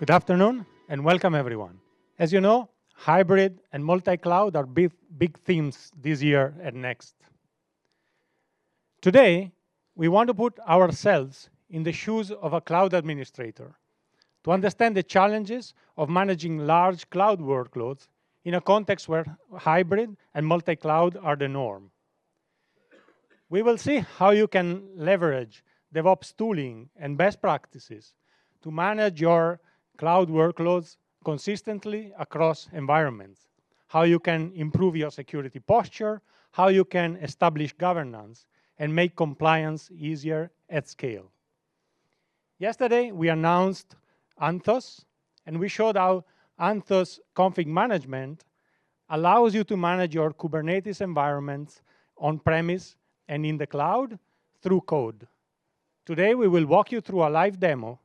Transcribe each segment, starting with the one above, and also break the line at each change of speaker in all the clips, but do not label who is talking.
Good afternoon and welcome everyone. As you know, hybrid and multi-cloud are big themes this year and next. Today, we want to put ourselves in the shoes of a cloud administrator to understand the challenges of managing large cloud workloads in a context where hybrid and multi-cloud are the norm. We will see how you can leverage Devops tooling and best practices to manage your cloud workloads consistently across environments, how you can improve your security posture, how you can establish governance, and make compliance easier at scale. Yesterday, we announced Anthos, and we showed how Anthos Config Management allows you to manage your Kubernetes environments on-premise and in the cloud through code. Today, we will walk you through a live demo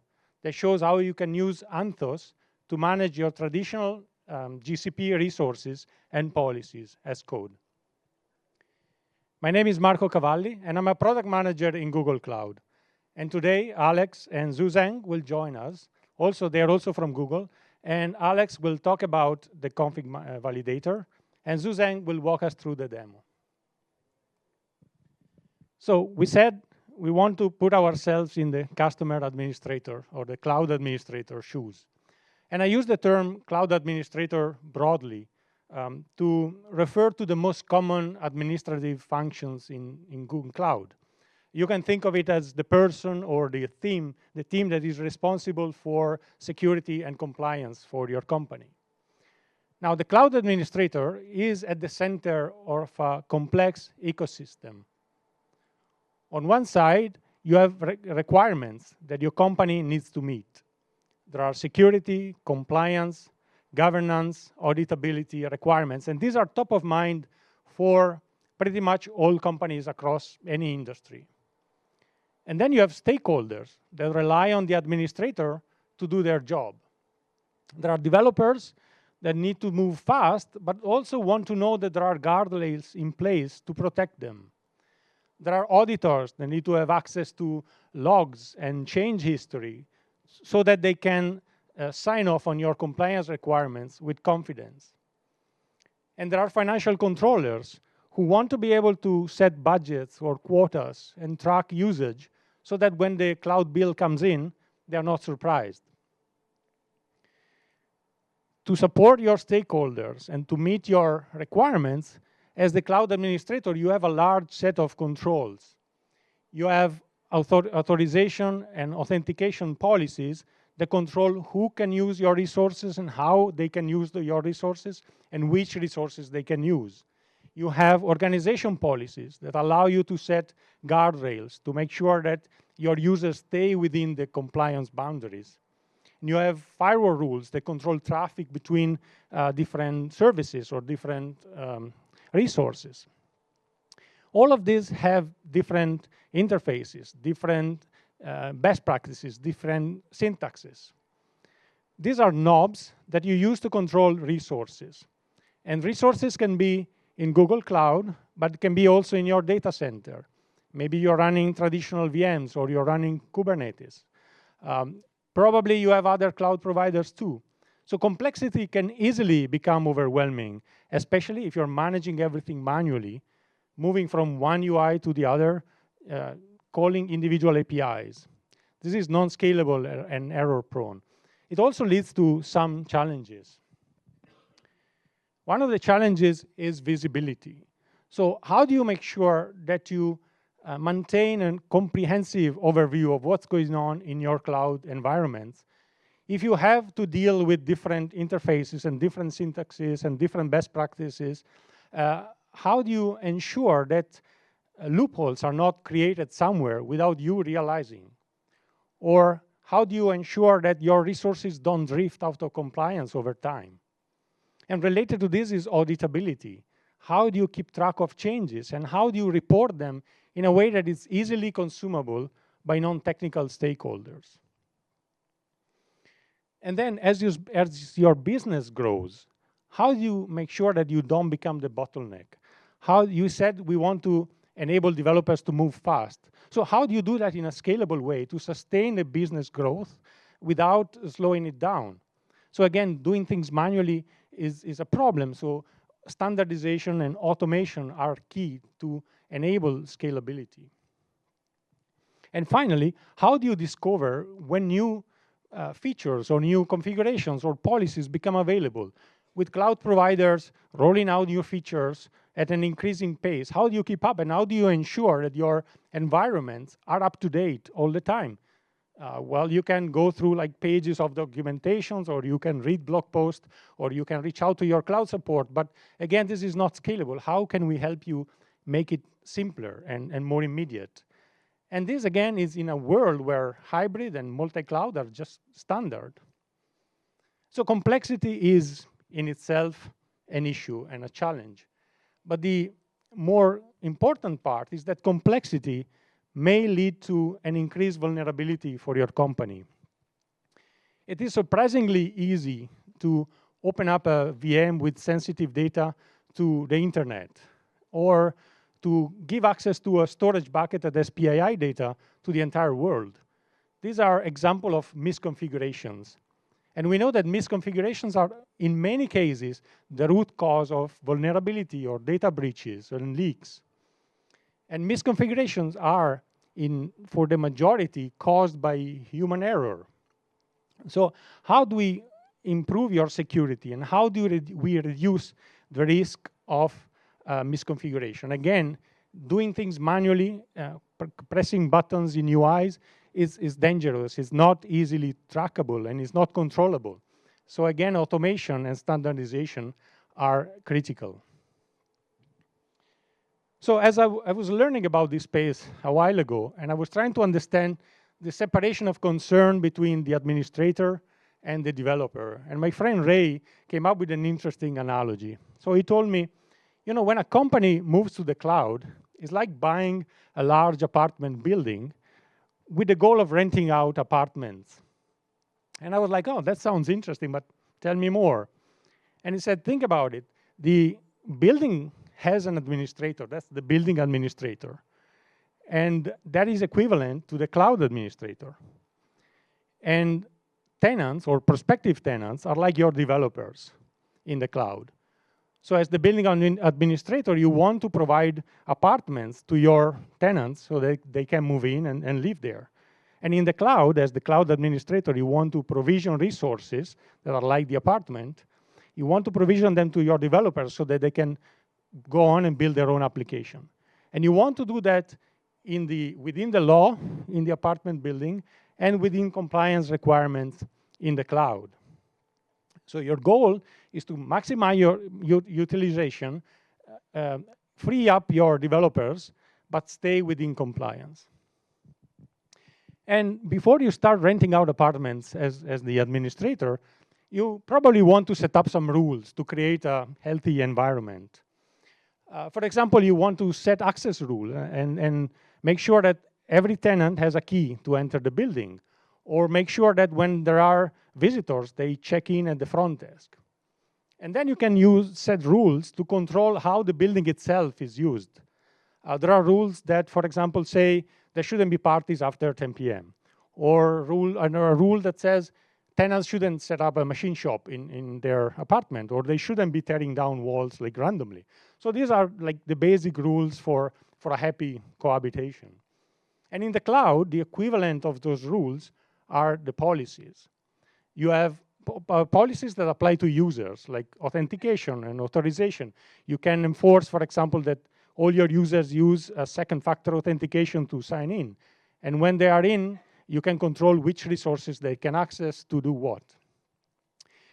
that shows how you can use Anthos to manage your traditional GCP resources and policies as code. My name is Marco Cavalli, and I'm a product manager in Google Cloud. And today, Alex and Zhuzeng will join us. They're also from Google. And Alex will talk about the config validator, and Zhuzeng will walk us through the demo. So we said we want to put ourselves in the customer administrator or the cloud administrator shoes. And I use the term cloud administrator broadly to refer to the most common administrative functions in Google Cloud. You can think of it as the person or the team that is responsible for security and compliance for your company. Now, the cloud administrator is at the center of a complex ecosystem. On one side, you have requirements that your company needs to meet. There are security, compliance, governance, auditability requirements, and these are top of mind for pretty much all companies across any industry. And then you have stakeholders that rely on the administrator to do their job. There are developers that need to move fast, but also want to know that there are guardrails in place to protect them. There are auditors that need to have access to logs and change history so that they can sign off on your compliance requirements with confidence. And there are financial controllers who want to be able to set budgets or quotas and track usage so that when the cloud bill comes in, they are not surprised. To support your stakeholders and to meet your requirements, as the cloud administrator, you have a large set of controls. You have authorization and authentication policies that control who can use your resources and how they can use your resources and which resources they can use. You have organization policies that allow you to set guardrails to make sure that your users stay within the compliance boundaries. And you have firewall rules that control traffic between different services or different resources. All of these have different interfaces, different best practices, different syntaxes. These are knobs that you use to control resources. And resources can be in Google Cloud, but can be also in your data center. Maybe you're running traditional VMs or you're running Kubernetes. Probably you have other cloud providers too. So complexity can easily become overwhelming, especially if you're managing everything manually, moving from one UI to the other, calling individual APIs. This is non-scalable and error-prone. It also leads to some challenges. One of the challenges is visibility. So how do you make sure that you maintain a comprehensive overview of what's going on in your cloud environments if you have to deal with different interfaces and different syntaxes and different best practices? How do you ensure that loopholes are not created somewhere without you realizing? Or how do you ensure that your resources don't drift out of compliance over time? And related to this is auditability. How do you keep track of changes? And how do you report them in a way that is easily consumable by non-technical stakeholders? And then as your business grows, how do you make sure that you don't become the bottleneck? How you said we want to enable developers to move fast. So how do you do that in a scalable way to sustain the business growth without slowing it down. So again, doing things manually is a problem. So standardization and automation are key to enable scalability. And finally, how do you discover when new features or new configurations or policies become available? With cloud providers rolling out new features at an increasing pace, how do you keep up and how do you ensure that your environments are up to date all the time? Well, you can go through like pages of documentations, or you can read blog posts, or you can reach out to your cloud support. But again, this is not scalable. How can we help you make it simpler and more immediate? And this, again, is in a world where hybrid and multi-cloud are just standard. So complexity is, in itself, an issue and a challenge. But the more important part is that complexity may lead to an increased vulnerability for your company. It is surprisingly easy to open up a VM with sensitive data to the internet, or to give access to a storage bucket that has PII data to the entire world. These are examples of misconfigurations. And we know that misconfigurations are, in many cases, the root cause of vulnerability or data breaches and leaks. And misconfigurations are, for the majority, caused by human error. So how do we improve your security, and how do we reduce the risk of misconfiguration? Again, doing things manually, pressing buttons in UIs is dangerous. It's not easily trackable, and it's not controllable. So again, automation and standardization are critical. So as I was learning about this space a while ago, and I was trying to understand the separation of concern between the administrator and the developer. And my friend Ray came up with an interesting analogy. So he told me, you know, when a company moves to the cloud, it's like buying a large apartment building with the goal of renting out apartments. And I was like, oh, that sounds interesting, but tell me more. And he said, think about it. The building has an administrator. That's the building administrator. And that is equivalent to the cloud administrator. And tenants or prospective tenants are like your developers in the cloud. So as the building administrator, you want to provide apartments to your tenants so that they can move in and live there. And in the cloud, as the cloud administrator, you want to provision resources that are like the apartment. You want to provision them to your developers so that they can go on and build their own application. And you want to do that within the law in the apartment building and within compliance requirements in the cloud. So your goal is to maximize your utilization, free up your developers, but stay within compliance. And before you start renting out apartments as the administrator, you probably want to set up some rules to create a healthy environment. For example, you want to set access rule and make sure that every tenant has a key to enter the building, or make sure that when there are visitors, they check in at the front desk. And then you can set rules to control how the building itself is used. There are rules that, for example, say there shouldn't be parties after 10 p.m. Or a rule that says tenants shouldn't set up a machine shop in their apartment, or they shouldn't be tearing down walls like randomly. So these are like the basic rules for a happy cohabitation. And in the cloud, the equivalent of those rules are the policies. You have policies that apply to users, like authentication and authorization. You can enforce, for example, that all your users use a second-factor authentication to sign in. And when they are in, you can control which resources they can access to do what.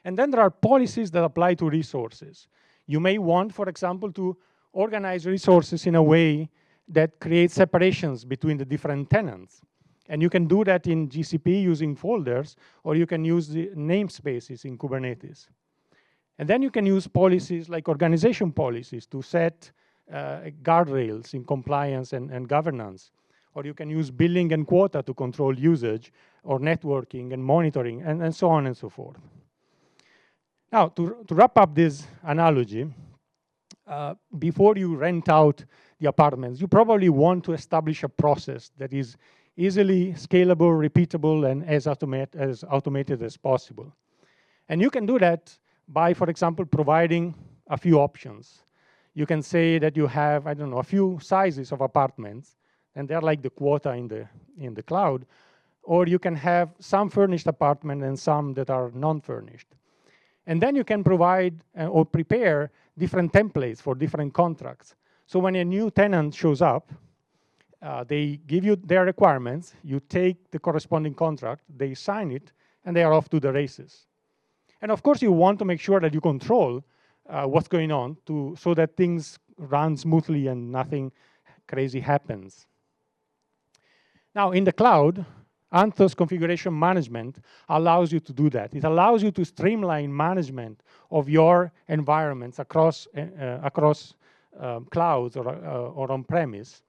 And then there are policies that apply to resources. You may want, for example, to organize resources in a way that creates separations between the different tenants. And you can do that in GCP using folders, or you can use the namespaces in Kubernetes. And then you can use policies like organization policies to set guardrails in compliance and governance. Or you can use billing and quota to control usage, or networking and monitoring, and so on and so forth. Now, to wrap up this analogy, before you rent out the apartments, you probably want to establish a process that is easily scalable, repeatable, and as automated as possible. And you can do that by, for example, providing a few options. You can say that you have, I don't know, a few sizes of apartments, and they're like the quota in the cloud, or you can have some furnished apartment and some that are non-furnished. And then you can provide or prepare different templates for different contracts. So when a new tenant shows up, they give you their requirements, you take the corresponding contract, they sign it, and they are off to the races. And of course, you want to make sure that you control what's going on so that things run smoothly and nothing crazy happens. Now, in the cloud, Anthos Configuration Management allows you to do that. It allows you to streamline management of your environments across clouds or on-premise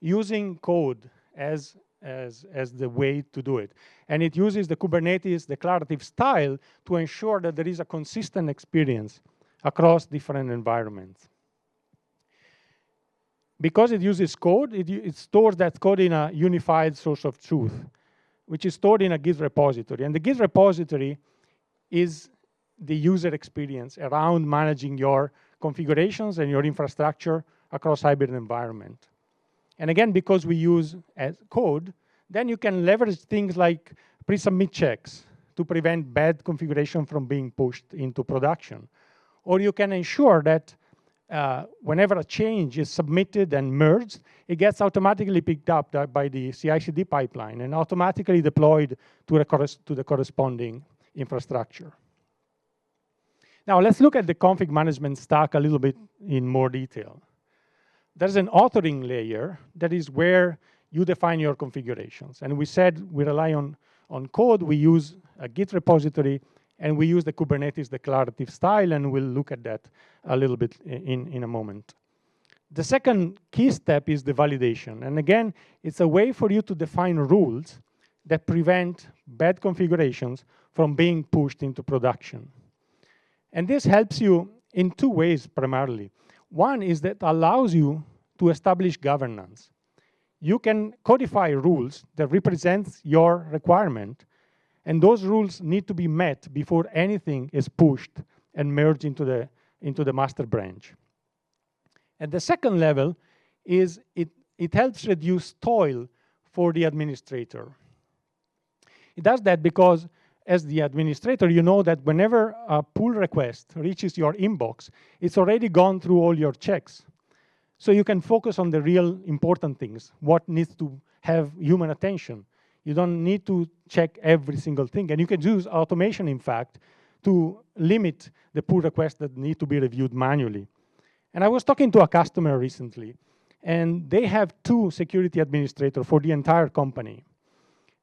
using code as the way to do it. And it uses the Kubernetes declarative style to ensure that there is a consistent experience across different environments. Because it uses code, it stores that code in a unified source of truth, which is stored in a Git repository. And the Git repository is the user experience around managing your configurations and your infrastructure across hybrid environment. And again, because we use as code, then you can leverage things like pre-submit checks to prevent bad configuration from being pushed into production. Or you can ensure that whenever a change is submitted and merged, it gets automatically picked up by the CI/CD pipeline and automatically deployed to the corresponding infrastructure. Now, let's look at the config management stack a little bit in more detail. There's an authoring layer that is where you define your configurations. And we said we rely on code, we use a Git repository, and we use the Kubernetes declarative style, and we'll look at that a little bit in a moment. The second key step is the validation. And again, it's a way for you to define rules that prevent bad configurations from being pushed into production. And this helps you in two ways primarily. One is that allows you to establish governance. You can codify rules that represent your requirement, and those rules need to be met before anything is pushed and merged into the master branch. And the second level is it helps reduce toil for the administrator. It does that because as the administrator, you know that whenever a pull request reaches your inbox, it's already gone through all your checks. So you can focus on the real important things, what needs to have human attention. You don't need to check every single thing. And you can use automation, in fact, to limit the pull requests that need to be reviewed manually. And I was talking to a customer recently, and they have 2 security administrators for the entire company.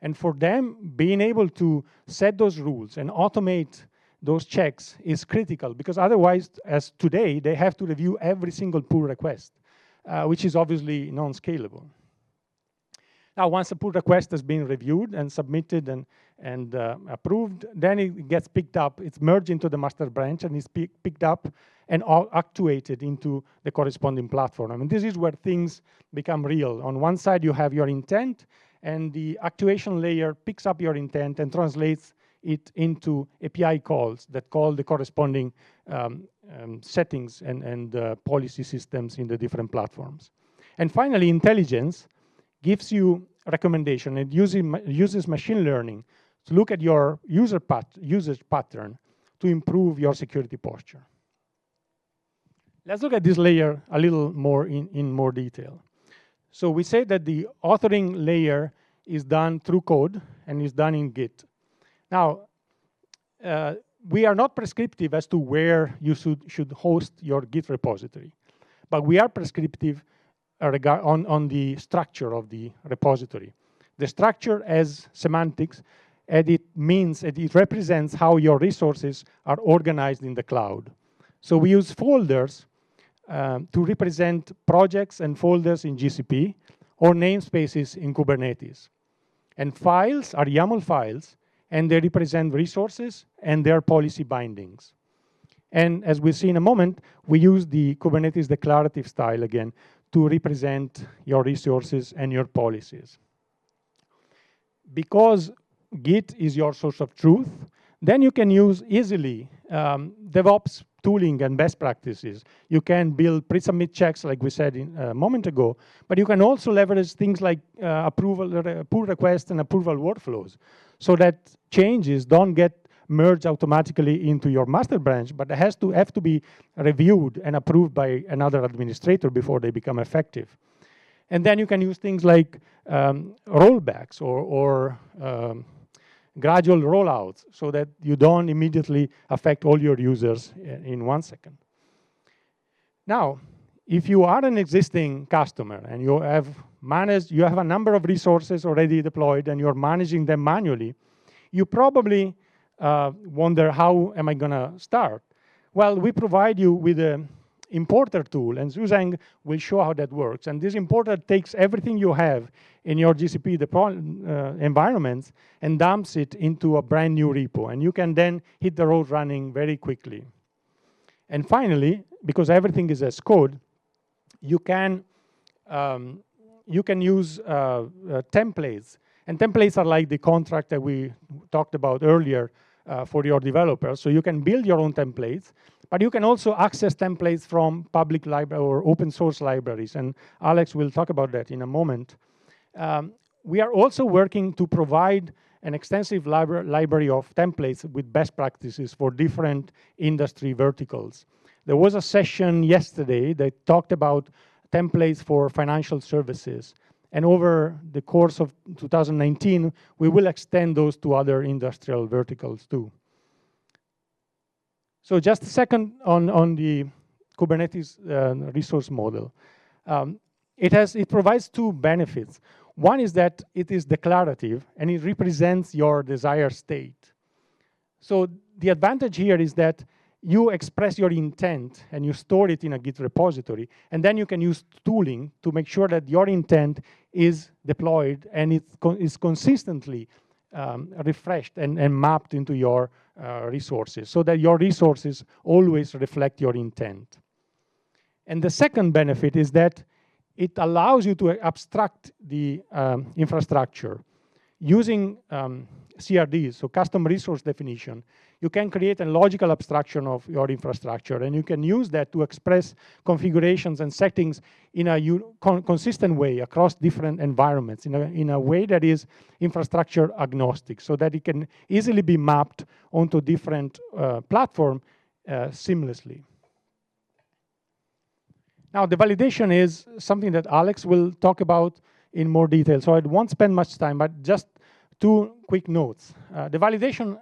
And for them, being able to set those rules and automate those checks is critical, because otherwise, as today, they have to review every single pull request, which is obviously non-scalable. Now, once a pull request has been reviewed and submitted and approved, then it gets picked up. It's merged into the master branch, and it's picked up and actuated into the corresponding platform. I mean, this is where things become real. On one side, you have your intent, and the actuation layer picks up your intent and translates it into API calls that call the corresponding settings and policy systems in the different platforms. And finally, intelligence gives you a recommendation. It uses machine learning to look at your usage pattern to improve your security posture. Let's look at this layer a little more in more detail. So we say that the authoring layer is done through code and is done in Git. Now, we are not prescriptive as to where you should host your Git repository, but we are prescriptive on the structure of the repository. The structure as semantics, and it means that it represents how your resources are organized in the cloud. So we use folders to represent projects and folders in GCP or namespaces in Kubernetes. And files are YAML files, and they represent resources and their policy bindings. And as we'll see in a moment, we use the Kubernetes declarative style again to represent your resources and your policies. because Git is your source of truth, then you can use easily DevOps tooling and best practices. You can build pre-submit checks, like we said a moment ago, but you can also leverage things like pull requests and approval workflows, so that changes don't get merged automatically into your master branch, but it have to be reviewed and approved by another administrator before they become effective. And then you can use things like rollbacks or gradual rollouts, so that you don't immediately affect all your users in 1 second. Now, if you are an existing customer and you have a number of resources already deployed and you're managing them manually, you probably wonder, how am I gonna start? Well, we provide you with an importer tool, and Zhuzeng will show how that works. And this importer takes everything you have in your GCP environments and dumps it into a brand new repo. And you can then hit the road running very quickly. And finally, because everything is as code, you can use templates. And templates are like the contract that we talked about earlier for your developers. So you can build your own templates, but you can also access templates from public library or open source libraries. And Alex will talk about that in a moment. We are also working to provide an extensive library of templates with best practices for different industry verticals. There was a session yesterday that talked about templates for financial services. And over the course of 2019, we will extend those to other industrial verticals too. So just a second on the Kubernetes resource model. It provides two benefits. One is that it is declarative and it represents your desired state. So the advantage here is that you express your intent and you store it in a Git repository, and then you can use tooling to make sure that your intent is deployed and it is consistently refreshed and mapped into your resources, so that your resources always reflect your intent. And the second benefit is that it allows you to abstract the infrastructure. Using CRDs, so custom resource definition, you can create a logical abstraction of your infrastructure, and you can use that to express configurations and settings in a consistent way across different environments, in a way that is infrastructure agnostic, so that it can easily be mapped onto different platforms seamlessly. Now, the validation is something that Alex will talk about in more detail, so I won't spend much time, but just two quick notes. The validation,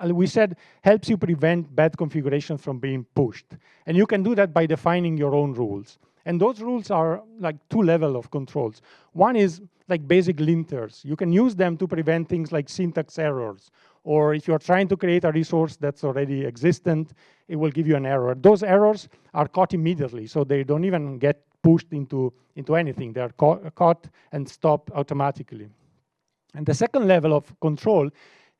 we said, helps you prevent bad configurations from being pushed. And you can do that by defining your own rules. And those rules are like two levels of controls. One is like basic linters. You can use them to prevent things like syntax errors. Or if you're trying to create a resource that's already existent, it will give you an error. Those errors are caught immediately, so they don't even get pushed into anything. They are caught and stopped automatically. And the second level of control,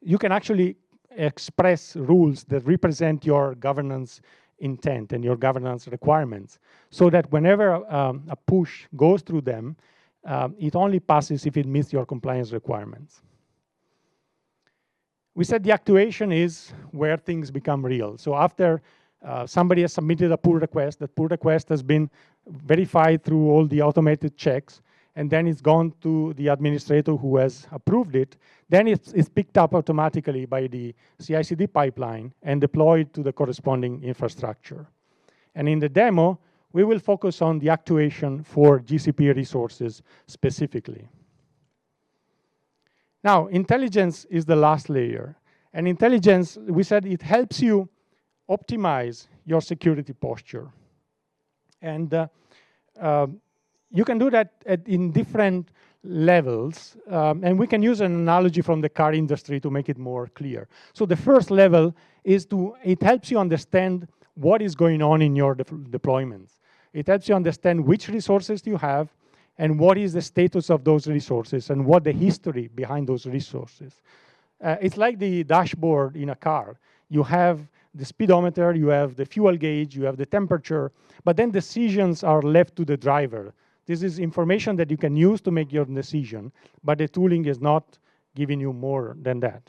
you can actually express rules that represent your governance intent and your governance requirements, so that whenever a push goes through them, it only passes if it meets your compliance requirements. We said the actuation is where things become real. So after somebody has submitted a pull request, that pull request has been verified through all the automated checks, and then it's gone to the administrator who has approved it, then it's picked up automatically by the CI/CD pipeline and deployed to the corresponding infrastructure. And in the demo, we will focus on the actuation for GCP resources specifically. Now, intelligence is the last layer. And intelligence, we said, it helps you optimize your security posture. And you can do that in different levels. And we can use an analogy from the car industry to make it more clear. So the first level is it helps you understand what is going on in your deployments. It helps you understand which resources you have and what is the status of those resources and what the history behind those resources. It's like the dashboard in a car. You have the speedometer, you have the fuel gauge, you have the temperature, but then decisions are left to the driver. This is information that you can use to make your decision, but the tooling is not giving you more than that.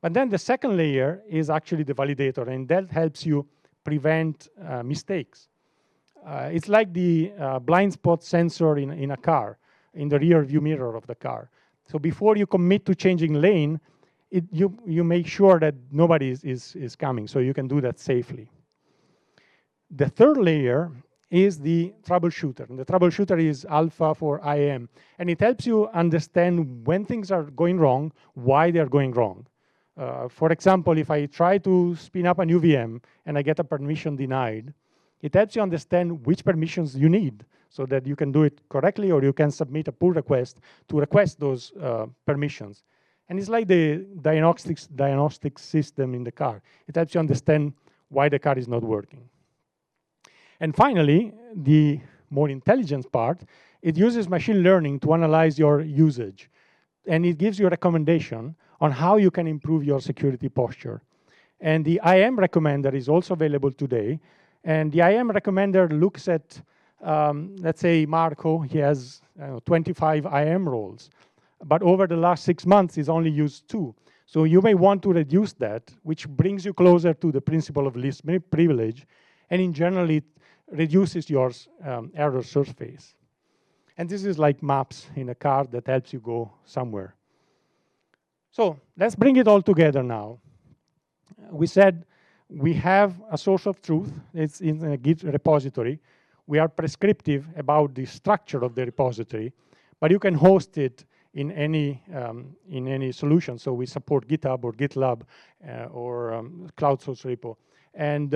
But then the second layer is actually the validator, and that helps you prevent mistakes. It's like the blind spot sensor in a car, in the rear view mirror of the car. So before you commit to changing lane, you make sure that nobody is coming, so you can do that safely. The third layer is the troubleshooter. And the troubleshooter is alpha for IAM. And it helps you understand when things are going wrong, why they're going wrong. For example, if I try to spin up a new VM and I get a permission denied, it helps you understand which permissions you need so that you can do it correctly, or you can submit a pull request to request those permissions. And it's like the diagnostic system in the car. It helps you understand why the car is not working. And finally, the more intelligent part, it uses machine learning to analyze your usage. And it gives you a recommendation on how you can improve your security posture. And the IAM recommender is also available today. And the IAM recommender looks at, let's say, Marco, he has 25 IAM roles. But over the last 6 months, he's only used 2. So you may want to reduce that, which brings you closer to the principle of least privilege. And in general, it reduces your error surface. And this is like maps in a car that helps you go somewhere. So let's bring it all together now. We said we have a source of truth. It's in a Git repository. We are prescriptive about the structure of the repository, but you can host it in any solution. So we support GitHub or GitLab or cloud source repo. And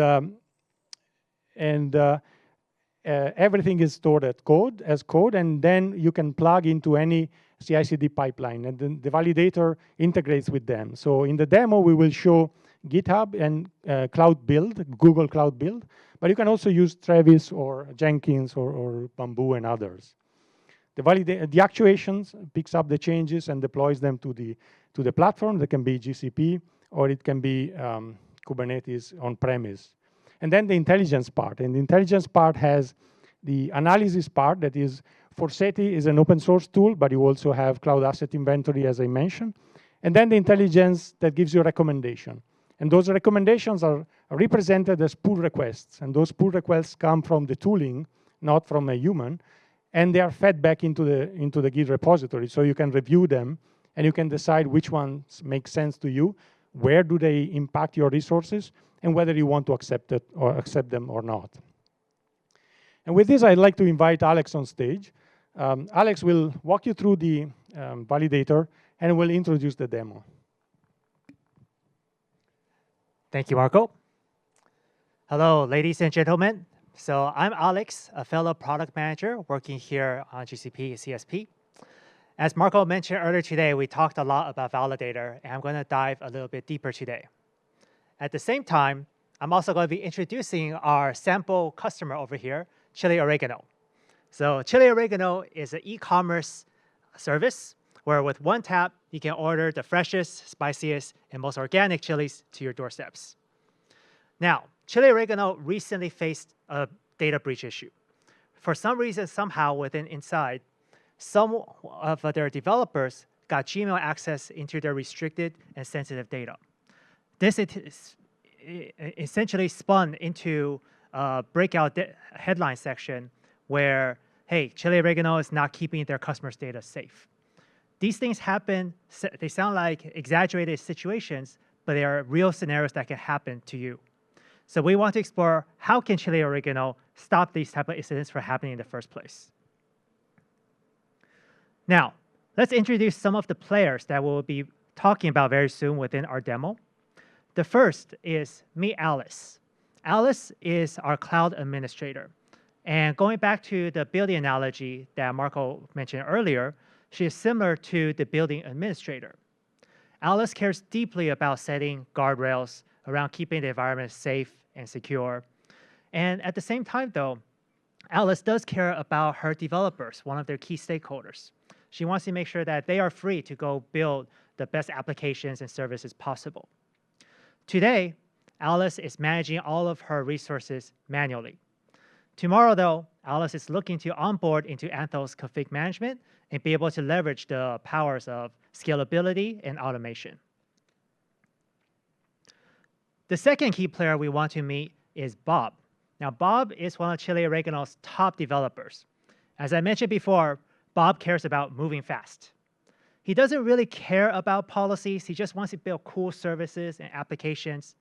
everything is stored as code, and then you can plug into any CI/CD pipeline, and then the validator integrates with them. So in the demo, we will show GitHub and Cloud Build, Google Cloud Build, but you can also use Travis or Jenkins or Bamboo and others. The actuations picks up the changes and deploys them to the platform. That can be GCP, or it can be Kubernetes on-premise. And then the intelligence part. And the intelligence part has the analysis part, that is, Forseti is an open source tool, but you also have Cloud Asset Inventory, as I mentioned. And then the intelligence that gives you a recommendation. And those recommendations are represented as pull requests. And those pull requests come from the tooling, not from a human. And they are fed back into the Git repository. So you can review them, and you can decide which ones make sense to you, where do they impact your resources, and whether you want to accept them or not. And with this, I'd like to invite Alex on stage. Alex will walk you through the validator and will introduce the demo.
Thank you, Marco. Hello, ladies and gentlemen. So I'm Alex, a fellow product manager working here on GCP CSP. As Marco mentioned earlier today, we talked a lot about validator, and I'm going to dive a little bit deeper today. At the same time, I'm also going to be introducing our sample customer over here, Chili Oregano. So Chili Oregano is an e-commerce service where with one tap, you can order the freshest, spiciest, and most organic chilies to your doorsteps. Now, Chili Oregano recently faced a data breach issue. For some reason, somehow inside, some of their developers got Gmail access into their restricted and sensitive data. This essentially spun into a breakout headline section where, hey, Chili Oregano is not keeping their customers' data safe. These things happen, they sound like exaggerated situations, but they are real scenarios that can happen to you. So we want to explore how can Chili Oregano stop these type of incidents from happening in the first place. Now, let's introduce some of the players that we'll be talking about very soon within our demo. The first is meet Alice. Alice is our cloud administrator. And going back to the building analogy that Marco mentioned earlier, she is similar to the building administrator. Alice cares deeply about setting guardrails around keeping the environment safe and secure. And at the same time, though, Alice does care about her developers, one of their key stakeholders. She wants to make sure that they are free to go build the best applications and services possible. Today, Alice is managing all of her resources manually. Tomorrow, though, Alice is looking to onboard into Anthos Config Management and be able to leverage the powers of scalability and automation. The second key player we want to meet is Bob. Now, Bob is one of Chili Oregano's top developers. As I mentioned before, Bob cares about moving fast. He doesn't really care about policies. He just wants to build cool services and applications.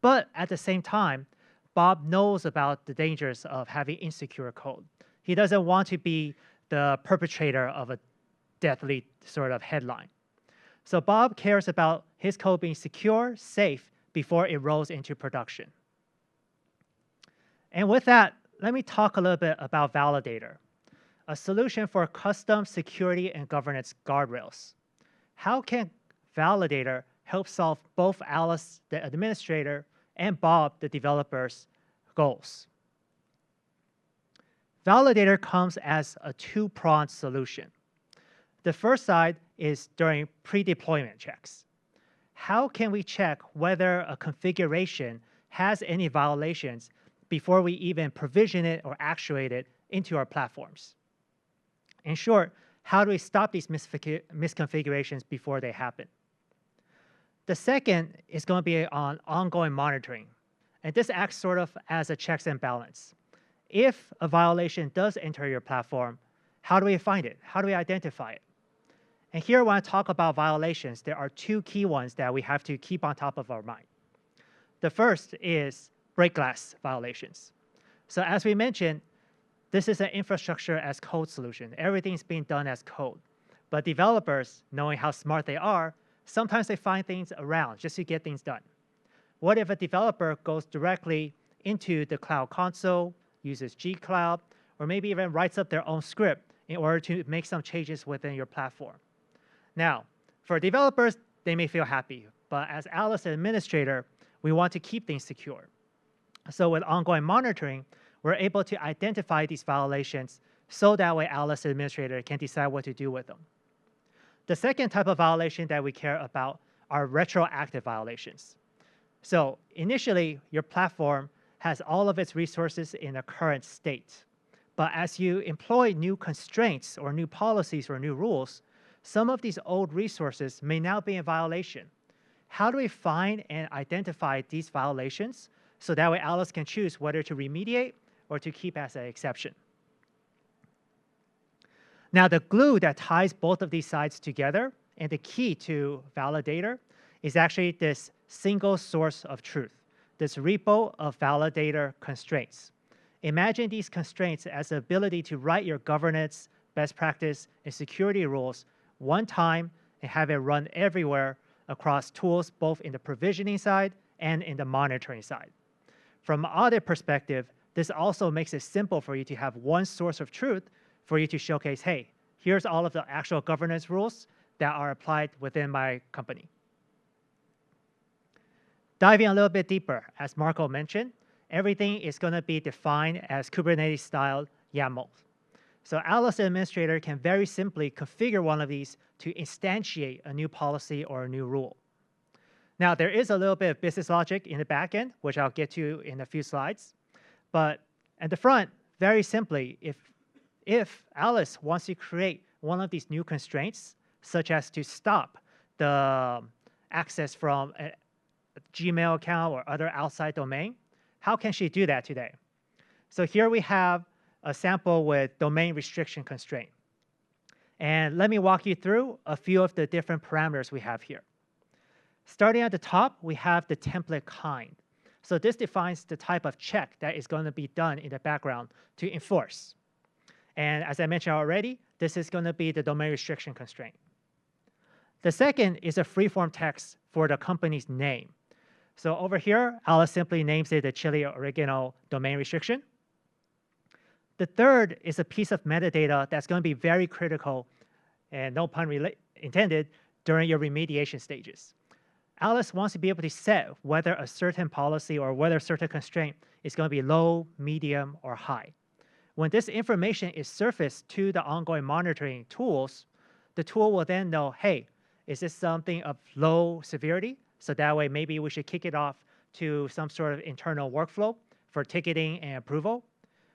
But at the same time, Bob knows about the dangers of having insecure code. He doesn't want to be the perpetrator of a deathly sort of headline. So Bob cares about his code being secure, safe, before it rolls into production. And with that, let me talk a little bit about Validator, a solution for custom security and governance guardrails. How can Validator help solve both Alice, the administrator, and Bob, the developer's goals? Validator comes as a two-pronged solution. The first side is during pre-deployment checks. How can we check whether a configuration has any violations before we even provision it or actuate it into our platforms? In short, how do we stop these misconfigurations before they happen? The second is going to be on ongoing monitoring. And this acts sort of as a checks and balance. If a violation does enter your platform, how do we find it? How do we identify it? And here, when I talk about violations, there are two key ones that we have to keep on top of our mind. The first is break glass violations. So as we mentioned, this is an infrastructure as code solution. Everything's being done as code. But developers, knowing how smart they are, sometimes they find things around just to get things done. What if a developer goes directly into the cloud console, uses G-Cloud, or maybe even writes up their own script in order to make some changes within your platform? Now, for developers, they may feel happy, but as Alice administrator, we want to keep things secure. So with ongoing monitoring, we're able to identify these violations so that way Alice administrator can decide what to do with them. The second type of violation that we care about are retroactive violations. So initially, your platform has all of its resources in a current state. But as you employ new constraints or new policies or new rules, some of these old resources may now be in violation. How do we find and identify these violations so that way Alice can choose whether to remediate or to keep as an exception? Now, the glue that ties both of these sides together and the key to Validator is actually this single source of truth, this repo of Validator constraints. Imagine these constraints as the ability to write your governance, best practice, and security rules one time and have it run everywhere across tools, both in the provisioning side and in the monitoring side. From an audit perspective, this also makes it simple for you to have one source of truth for you to showcase, hey, here's all of the actual governance rules that are applied within my company. Diving a little bit deeper, as Marco mentioned, everything is going to be defined as Kubernetes-style YAML. So Alice administrator can very simply configure one of these to instantiate a new policy or a new rule. Now, there is a little bit of business logic in the backend, which I'll get to in a few slides. But at the front, very simply, if Alice wants to create one of these new constraints, such as to stop the access from a Gmail account or other outside domain, how can she do that today? So here we have a sample with domain restriction constraint. And let me walk you through a few of the different parameters we have here. Starting at the top, we have the template kind. So this defines the type of check that is going to be done in the background to enforce. And as I mentioned already, this is going to be the domain restriction constraint. The second is a freeform text for the company's name. So over here, Alice simply names it the Chili Oregano domain restriction. The third is a piece of metadata that's going to be very critical, and no pun intended, during your remediation stages. Alice wants to be able to set whether a certain policy or whether a certain constraint is going to be low, medium, or high. When this information is surfaced to the ongoing monitoring tools, the tool will then know, hey, is this something of low severity? So that way, maybe we should kick it off to some sort of internal workflow for ticketing and approval.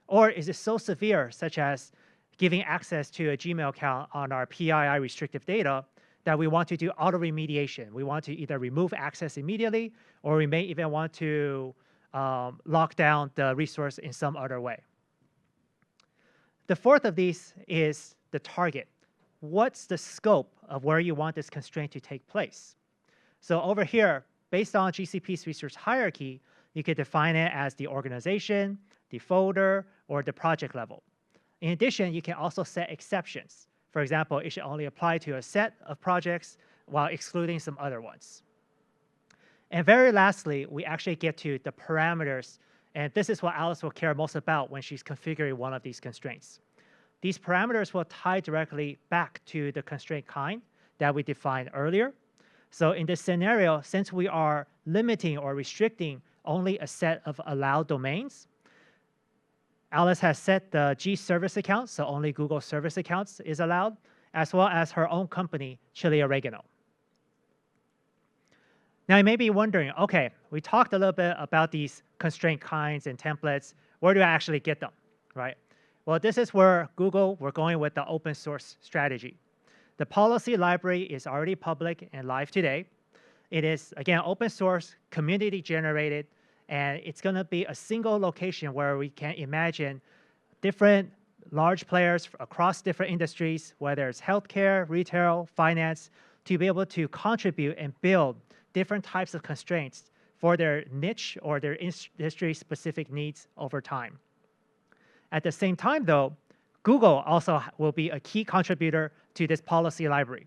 Or is it so severe, such as giving access to a Gmail account on our PII restrictive data that we want to do auto remediation. We want to either remove access immediately, or we may even want to lock down the resource in some other way. The fourth of these is the target. What's the scope of where you want this constraint to take place? So over here, based on GCP's resource hierarchy, you could define it as the organization, the folder, or the project level. In addition, you can also set exceptions. For example, it should only apply to a set of projects while excluding some other ones. And very lastly, we actually get to the parameters, and this is what Alice will care most about when she's configuring one of these constraints. These parameters will tie directly back to the constraint kind that we defined earlier. So in this scenario, since we are limiting or restricting only a set of allowed domains, Alice has set the G service account, so only Google service accounts is allowed, as well as her own company, Chili Oregano. Now you may be wondering, okay, we talked a little bit about these constraint kinds and templates. Where do I actually get them, right? Well, this is where Google, we're going with the open source strategy. The policy library is already public and live today. It is, again, open source, community generated, and it's going to be a single location where we can imagine different large players across different industries, whether it's healthcare, retail, finance, to be able to contribute and build different types of constraints for their niche or their industry-specific needs over time. At the same time, though, Google also will be a key contributor to this policy library.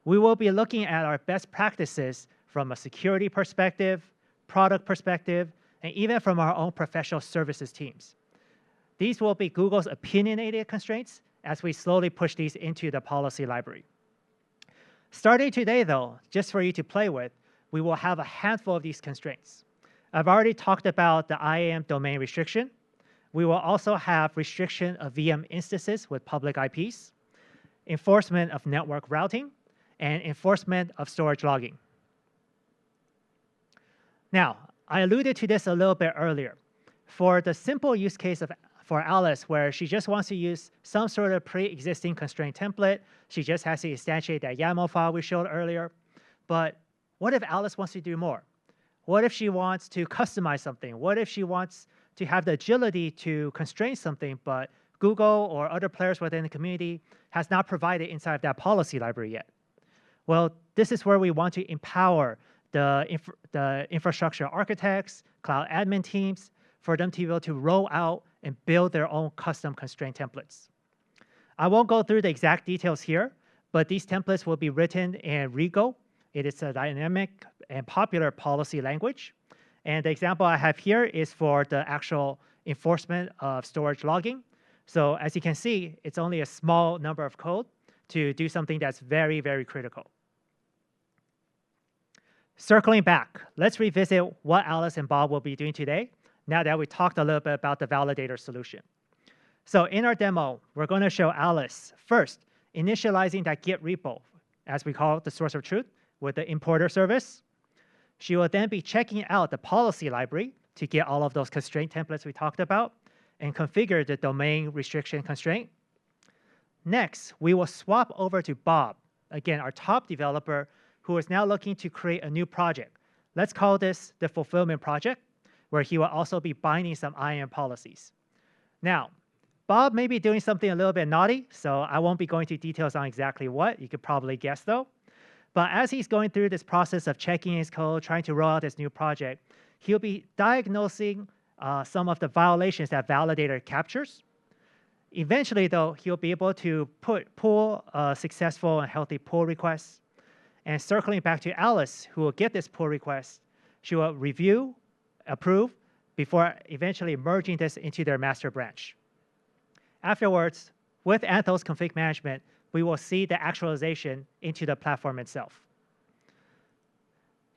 We will be looking at our best practices from a security perspective, product perspective, and even from our own professional services teams. These will be Google's opinionated constraints as we slowly push these into the policy library. Starting today, though, just for you to play with, we will have a handful of these constraints. I've already talked about the IAM domain restriction. We will also have restriction of VM instances with public IPs, enforcement of network routing, and enforcement of storage logging. Now, I alluded to this a little bit earlier. For the simple use case for Alice, where she just wants to use some sort of pre-existing constraint template, she just has to instantiate that YAML file we showed earlier. But what if Alice wants to do more? What if she wants to customize something? What if she wants to have the agility to constrain something, but Google or other players within the community has not provided inside of that policy library yet? Well, this is where we want to empower the infrastructure architects, cloud admin teams, for them to be able to roll out and build their own custom constraint templates. I won't go through the exact details here, but these templates will be written in Rego. It is a dynamic and popular policy language. And the example I have here is for the actual enforcement of storage logging. So as you can see, it's only a small number of code to do something that's very, very critical. Circling back, let's revisit what Alice and Bob will be doing today, now that we talked a little bit about the validator solution. So in our demo, we're going to show Alice first initializing that Git repo, as we call it, the source of truth, with the importer service. She will then be checking out the policy library to get all of those constraint templates we talked about and configure the domain restriction constraint. Next, we will swap over to Bob, again, our top developer, who is now looking to create a new project. Let's call this the fulfillment project, where he will also be binding some IAM policies. Now, Bob may be doing something a little bit naughty, so I won't be going to details on exactly what. You could probably guess, though. But as he's going through this process of checking his code, trying to roll out this new project, he'll be diagnosing some of the violations that validator captures. Eventually, though, he'll be able to pull successful and healthy pull requests. And circling back to Alice, who will get this pull request, she will review, approve, before eventually merging this into their master branch. Afterwards, with Anthos Config Management, we will see the actualization into the platform itself.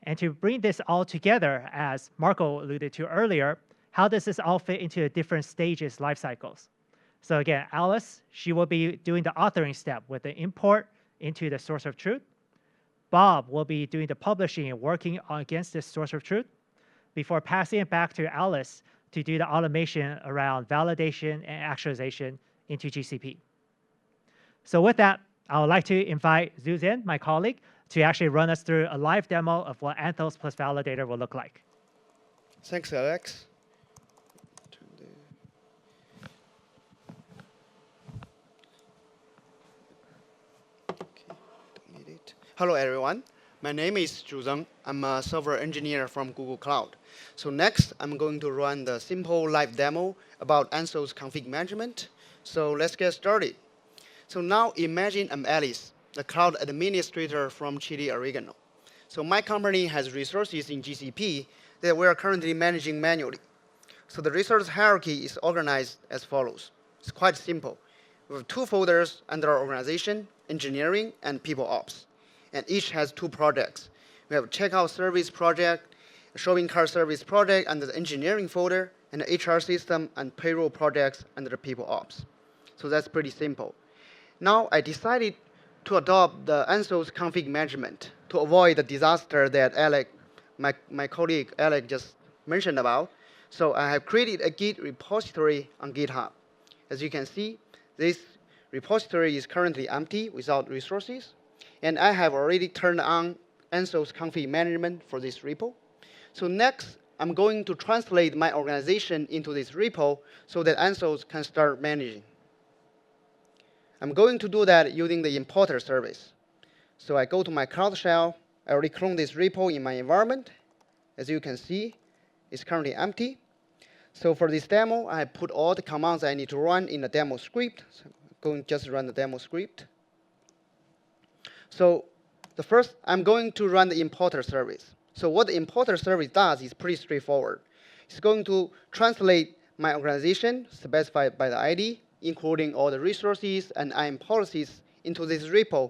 And to bring this all together, as Marco alluded to earlier, how does this all fit into the different stages, life cycles? So again, Alice, she will be doing the authoring step with the import into the source of truth. Bob will be doing the publishing and working against this source of truth before passing it back to Alice to do the automation around validation and actualization into GCP. So with that, I would like to invite Zhuzeng, my colleague, to actually run us through a live demo of what Anthos plus Validator will look like.
Thanks, Alex. Hello, everyone. My name is Zhuzeng. I'm a software engineer from Google Cloud. So next, I'm going to run the simple live demo about Anthos Config Management. So let's get started. So now imagine I'm Alice, the cloud administrator from Chili Oregano. So my company has resources in GCP that we are currently managing manually. So the resource hierarchy is organized as follows. It's quite simple. We have 2 folders under our organization, engineering and people ops. And each has 2 projects. We have a checkout service project, a shopping cart service project under the engineering folder, and the HR system and payroll projects under the people ops. So that's pretty simple. Now I decided to adopt the Anthos Config Management to avoid the disaster that my colleague Alec just mentioned about. So I have created a Git repository on GitHub. As you can see, this repository is currently empty without resources. And I have already turned on Anthos Config Management for this repo. So next, I'm going to translate my organization into this repo so that Anthos can start managing. I'm going to do that using the importer service. So I go to my Cloud Shell. I already cloned this repo in my environment. As you can see, it's currently empty. So for this demo, I put all the commands I need to run in the demo script. So I'm going to just run the demo script. So the first, I'm going to run the importer service. So what the importer service does is pretty straightforward. It's going to translate my organization specified by the ID, including all the resources and IAM policies into this repo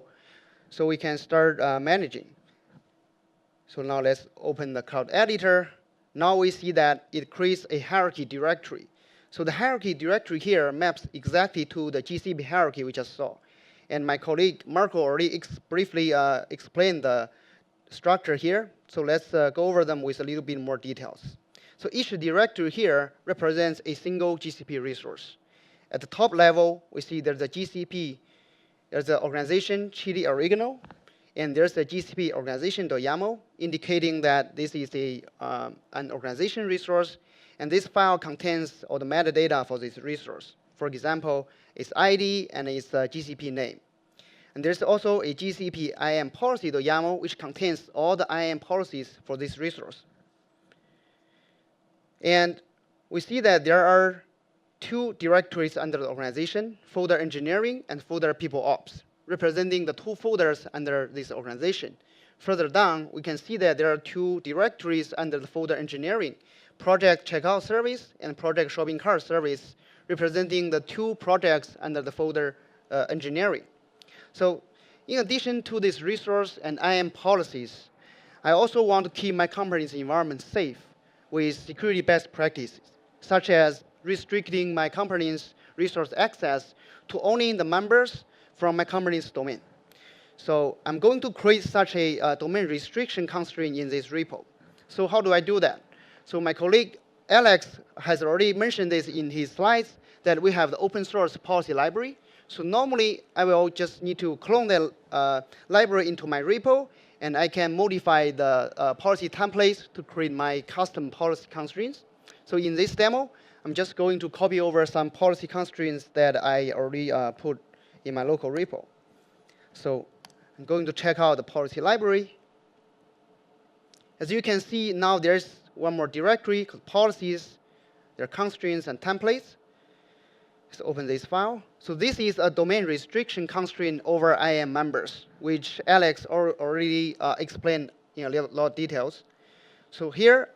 so we can start managing. So now let's open the Cloud Editor. Now we see that it creates a hierarchy directory. So the hierarchy directory here maps exactly to the GCP hierarchy we just saw. And my colleague Marco already briefly explained the structure here. So let's go over them with a little bit more details. So each directory here represents a single GCP resource. At the top level, we see there's a GCP, there's the organization Chili Oregano, and there's the GCP organization.yaml, indicating that this is an organization resource, and this file contains all the metadata for this resource. For example, its ID and its GCP name. And there's also a GCP IAM policy.yaml, which contains all the IAM policies for this resource. And we see that there are 2 directories under the organization, folder engineering and folder people ops, representing the 2 folders under this organization. Further down, we can see that there are 2 directories under the folder engineering, project checkout service and project shopping cart service, representing the 2 projects under the folder engineering. So in addition to this resource and IAM policies, I also want to keep my company's environment safe with security best practices, such as restricting my company's resource access to only the members from my company's domain. So I'm going to create such a domain restriction constraint in this repo. So how do I do that? So my colleague Alex has already mentioned this in his slides, that we have the open source policy library. So normally, I will just need to clone the library into my repo, and I can modify the policy templates to create my custom policy constraints. So in this demo, I'm just going to copy over some policy constraints that I already put in my local repo. So I'm going to check out the policy library. As you can see, now there's one more directory called policies. There are constraints and templates. Let's open this file. So this is a domain restriction constraint over IAM members, which Alex already explained in a lot of details. So here,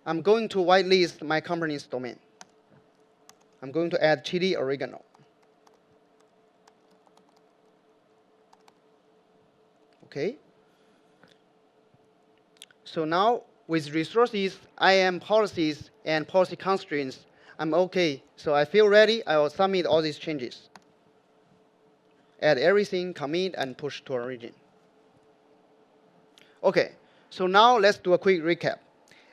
I'm going to whitelist my company's domain. I'm going to add Chili Oregano. OK. So now, with resources, IAM policies, and policy constraints, I'm OK. So I feel ready. I will submit all these changes. Add everything, commit, and push to origin. OK. So now let's do a quick recap.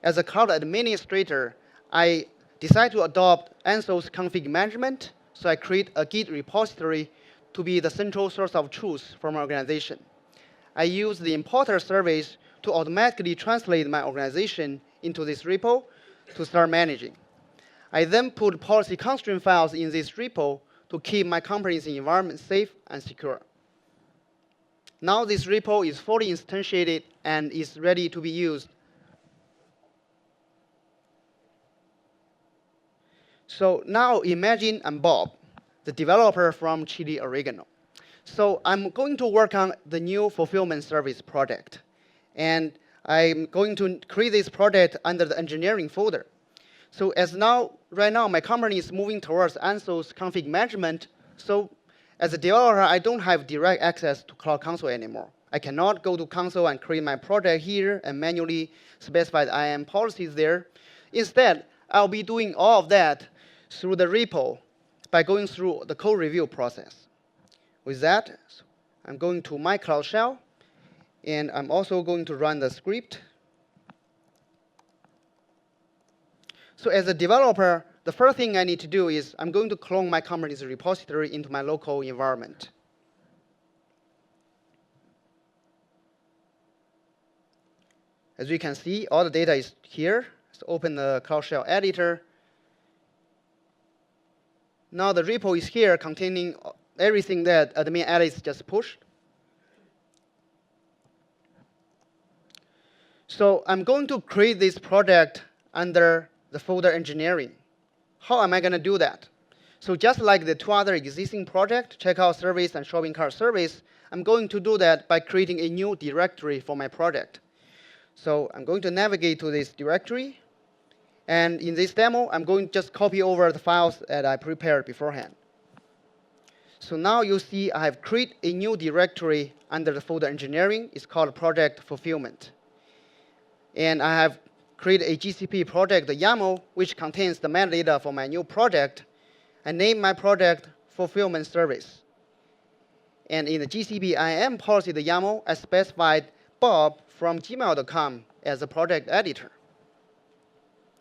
As a cloud administrator, I decided to adopt Anthos Config Management. So I create a Git repository to be the central source of truth for my organization. I use the importer service to automatically translate my organization into this repo to start managing. I then put policy constraint files in this repo to keep my company's environment safe and secure. Now this repo is fully instantiated and is ready to be used. So now imagine I'm Bob, the developer from Chili Oregano. So I'm going to work on the new fulfillment service project. And I'm going to create this project under the engineering folder. So right now, my company is moving towards Anthos Config Management. So as a developer, I don't have direct access to Cloud Console anymore. I cannot go to console and create my project here and manually specify the IAM policies there. Instead, I'll be doing all of that through the repo by going through the code review process. With that, I'm going to my Cloud Shell, and I'm also going to run the script. So as a developer, the first thing I need to do is I'm going to clone my company's repository into my local environment. As you can see, all the data is here. Let's open the Cloud Shell editor. Now the repo is here containing everything that admin Alice just pushed. So I'm going to create this project under the folder engineering. How am I going to do that? So just like the two other existing projects, checkout service and shopping cart service, I'm going to do that by creating a new directory for my project. So I'm going to navigate to this directory. And in this demo, I'm going to just copy over the files that I prepared beforehand. So now you see I have created a new directory under the folder engineering. It's called project fulfillment. And I have created a GCP project YAML, which contains the metadata for my new project. I name my project fulfillment service. And in the GCP IAM policy, the YAML, I specified Bob from gmail.com as a project editor.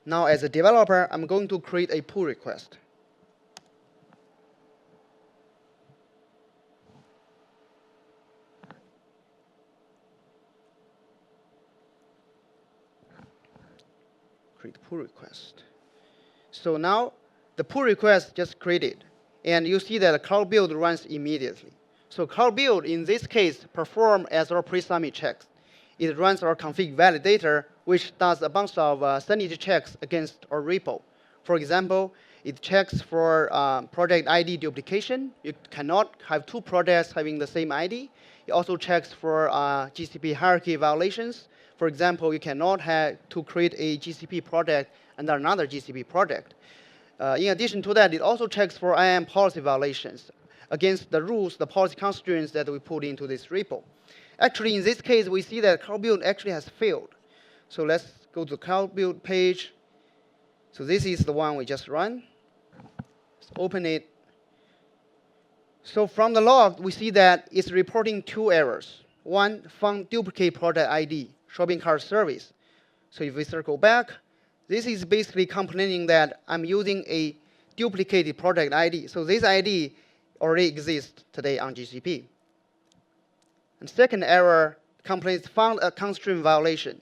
Now, as a developer, I'm going to create a pull request. Create pull request. So now, the pull request just created. And you see that the Cloud Build runs immediately. So Cloud Build, in this case, performs as our pre-submit checks. It runs our config validator, which does a bunch of sanity checks against our repo. For example, it checks for project ID duplication. You cannot have two projects having the same ID. It also checks for GCP hierarchy violations. For example, you cannot have to create a GCP project under another GCP project. In addition to that, it also checks for IAM policy violations against the rules, the policy constraints that we put into this repo. Actually, in this case, we see that Cloud Build actually has failed. So let's go to the Cloud Build page. So this is the one we just run. Let's open it. So from the log, we see that it's reporting two errors. One, found duplicate project ID, shopping cart service. So if we circle back, this is basically complaining that I'm using a duplicated project ID. So this ID already exists today on GCP. And second error complains found a constraint violation.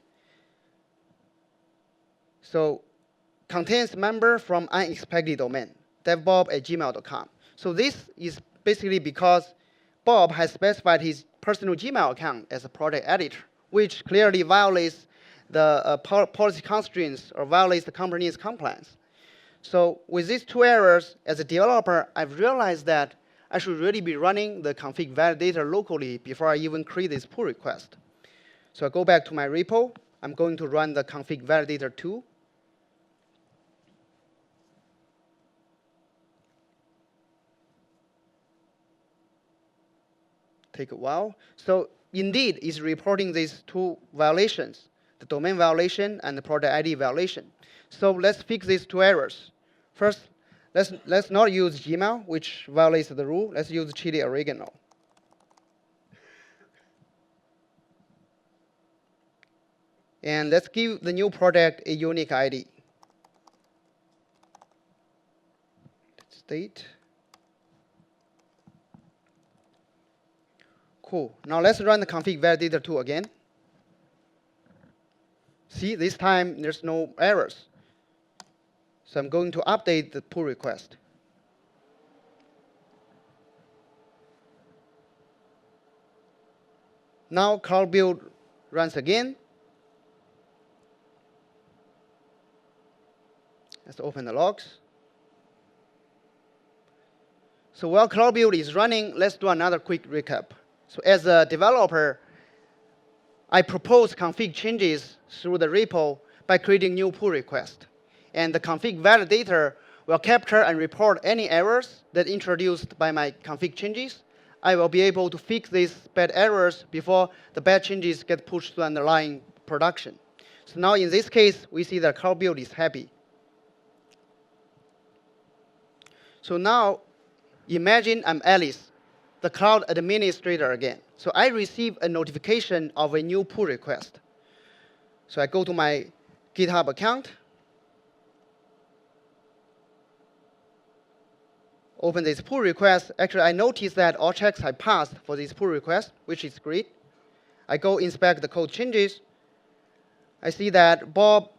So contains member from unexpected domain, devbob@gmail.com. So this is basically because Bob has specified his personal Gmail account as a project editor, which clearly violates the policy constraints or violates the company's compliance. So with these two errors, as a developer, I've realized that I should really be running the config validator locally before I even create this pull request. So I go back to my repo. I'm going to run the config validator 2. Take a while. So indeed, it's reporting these two violations, the domain violation and the project ID violation. So let's fix these two errors. First, let's not use Gmail, which violates the rule. Let's use Chili Oregano. And let's give the new project a unique ID. State. Cool. Now let's run the config validator tool again. See, this time there's no errors. So I'm going to update the pull request. Now cloud build runs again. Let's open the logs. So while cloud build is running, let's do another quick recap. So as a developer, I propose config changes through the repo by creating new pull request. And the config validator will capture and report any errors that introduced by my config changes. I will be able to fix these bad errors before the bad changes get pushed to underlying production. So now in this case, we see that cloud build is happy. So now, imagine I'm Alice, the cloud administrator again. So I receive a notification of a new pull request. So I go to my GitHub account, open this pull request. Actually, I notice that all checks I passed for this pull request, which is great. I go inspect the code changes. I see that Bob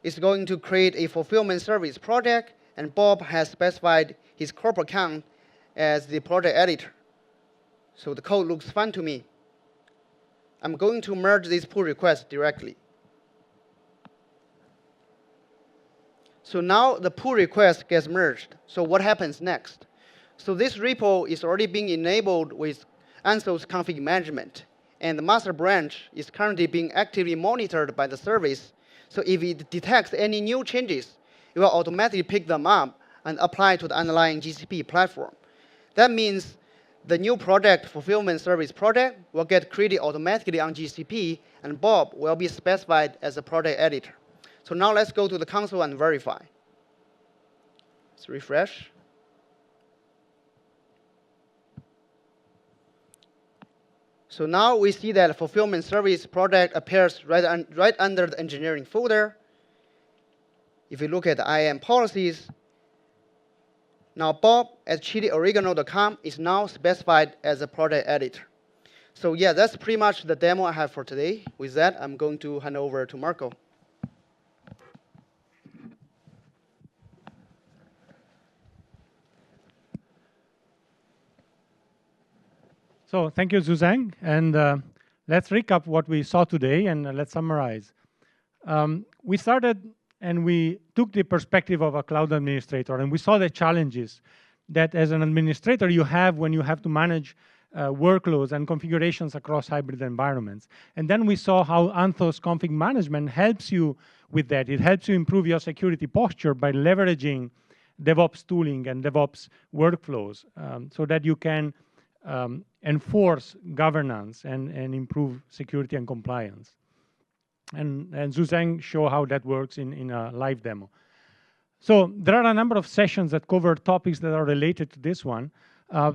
is going to create a fulfillment service project, and Bob has specified his corporate account as the project editor. So the code looks fun to me. I'm going to merge this pull request directly. So now the pull request gets merged. So what happens next? So this repo is already being enabled with Anthos Config Management. And the master branch is currently being actively monitored by the service. So if it detects any new changes, it will automatically pick them up and apply to the underlying GCP platform. That means the new project, fulfillment service project, will get created automatically on GCP, and Bob will be specified as a project editor. So now let's go to the console and verify. Let's refresh. So now we see that fulfillment service project appears right under the engineering folder. If you look at the IAM policies, now Bob at chilioregano.com is now specified as a project editor. So yeah, that's pretty much the demo I have for today. With that, I'm going to hand over to Marco.
So thank you, Zhuzeng. And let's recap what we saw today, and let's summarize. We started and we took the perspective of a cloud administrator, and we saw the challenges that as an administrator you have when you have to manage workloads and configurations across hybrid environments. And then we saw how Anthos Config Management helps you with that. It helps you improve your security posture by leveraging DevOps tooling and DevOps workflows so that you can enforce governance and improve security and compliance. And Zhuzeng show how that works in a live demo. So there are a number of sessions that cover topics that are related to this one.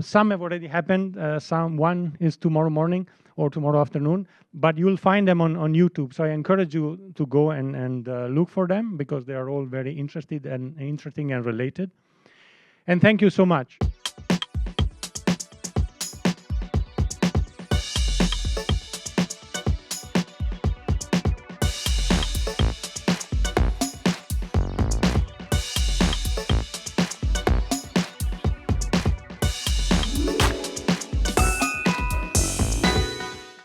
Some have already happened. One is tomorrow morning or tomorrow afternoon, but you'll find them on YouTube. So I encourage you to go and look for them because they are all very interesting and related. And thank you so much.